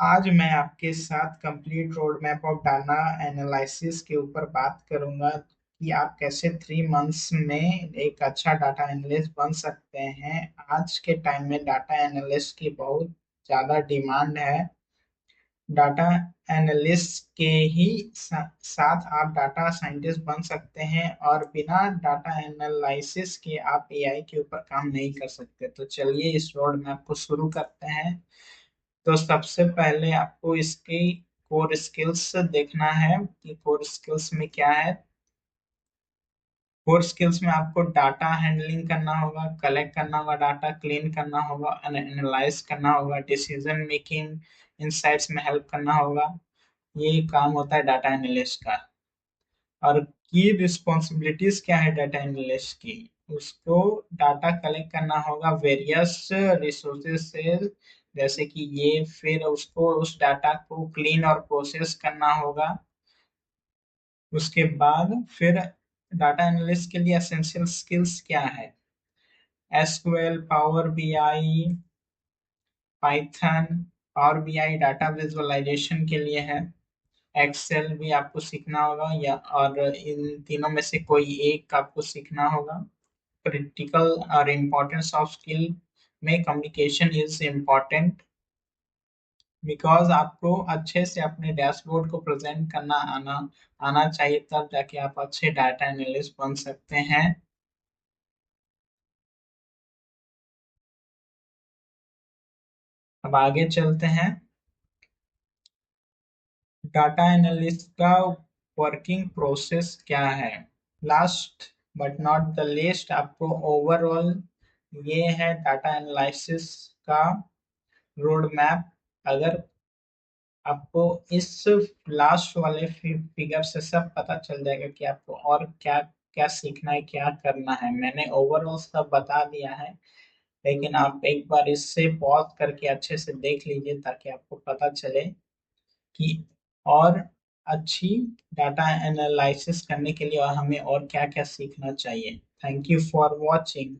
आज मैं आपके साथ complete road map of data analysis के ऊपर बात करूंगा कि आप कैसे 3 मंथ्स में एक अच्छा डाटा एनालिस्ट बन सकते हैं। आज के टाइम में डाटा एनालिस्ट की बहुत ज़्यादा डिमांड है। डाटा एनालिस्ट के ही साथ आप डाटा साइंटिस्ट बन सकते हैं और बिना डाटा एनालिसिस के आप एआई के ऊपर काम नहीं कर सकते। तो चलिए इस रोड मैप को शुरू करते हैं। तो सबसे पहले आपको इसकी कोर स्किल्स देखना है कि कोर स्किल्स में क्या है। कोर स्किल्स में आपको डाटा हैंडलिंग करना होगा, कलेक्ट करना होगा, डाटा क्लीन करना होगा, एनालाइज करना होगा, डिसीजन मेकिंग इनसाइट्स में हेल्प करना होगा। ये काम होता है डाटा एनालिस्ट का। और की रिस्पॉन्सिबिलिटीज क्या है डाटा एनालिस्ट की? उसको डाटा कलेक्ट करना होगा वेरियस रिसोर्सेज से, जैसे कि ये, फिर उसको उस डाटा को क्लीन और प्रोसेस करना होगा। उसके बाद फिर डाटा एनालिस्ट के लिए एसेंशियल स्किल्स क्या है? SQL, power BI, Python. Power BI data visualisation के लिए है। एक्सेल भी आपको सीखना होगा, या और इन तीनों में से कोई एक आपको सीखना होगा। क्रिटिकल और इम्पोर्टेंट सॉफ्ट स्किल में कम्युनिकेशन इज इम्पोर्टेंट, बिकॉज आपको अच्छे से अपने डैशबोर्ड को प्रेजेंट करना आना आना चाहिए, तब जाके आप अच्छे डाटा एनालिस्ट बन सकते हैं। अब आगे चलते हैं। डाटा एनालिस्ट का वर्किंग प्रोसेस क्या है? Last but not the least, आपको ओवरऑल ये है डाटा एनालिसिस का रोड मैप। अगर आपको इस लास्ट वाले फिगर से सब पता चल जाएगा कि आपको और क्या क्या सीखना है, क्या करना है। मैंने ओवरऑल सब बता दिया है, लेकिन आप एक बार इससे पॉज करके अच्छे से देख लीजिए ताकि आपको पता चले कि और अच्छी डाटा एनालिसिस करने के लिए और हमें और क्या क्या सीखना चाहिए। Thank you for watching.